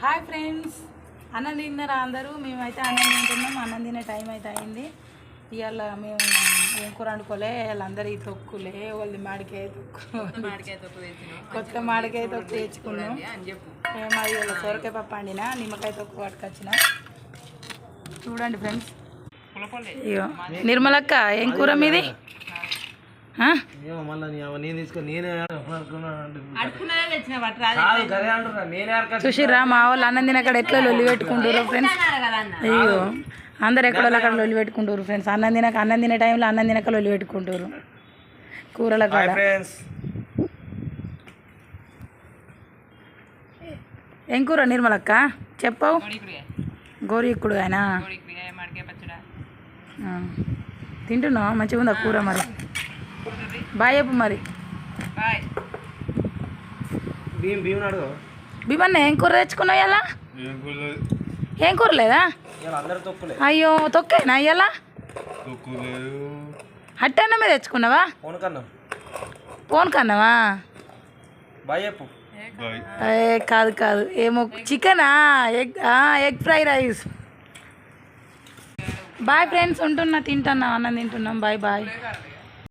Hi friends, అన్నం తిన్నారా అందరూ? మేమైతే అన్నం తింటున్నాం. అన్నం తినే టైం అయితే అయింది. ఇవాళ మేము ఏం కూర వండుకోలే. వాళ్ళందరూ ఈ తొక్కులే, వాళ్ళది మామిడికాయ తొక్కు, కొత్త మామిడికాయ తొక్కు తెచ్చుకున్నాం. మరి వాళ్ళ సొరకాయ పప్పు వండినా, నిమ్మకాయ తొక్కు పట్టుకొచ్చిన. చూడండి ఫ్రెండ్స్. ఇగో నిర్మలక్క, ఏం కూర మీది? చూసిర్రా మా వాళ్ళు అన్నం తినక్కడ ఎట్లా లొల్లి పెట్టుకుంటారు ఫ్రెండ్స్. అయ్యో అందరు ఎక్కడో అక్కడ లొల్లి పెట్టుకుంటారు ఫ్రెండ్స్. అన్నం తినే టైంలో అన్నం తినక లొల్లి పెట్టుకుంటారు కూరల కాడ. ఏం కూర నిర్మలక్క చెప్పవు? గోరిక్కుడు ఆయన తింటున్నావు? మంచిగా ఉందా కూర? మరి బాయ్ చెప్పు మరి. భీమన్న ఏం కూర తెచ్చుకున్నావు ఇలా? ఏం కూర లేదా? అయ్యో తొక్కేనా ఇలా? అట్టన్నమే తెచ్చుకున్నావా? ఫోన్ కన్నావా? కాదు కాదు, ఏమో చికెనా? Egg fry rice. Bye friends, ఉంటున్నా, తింటున్నా, అన్నం తింటున్నాం. Bye bye.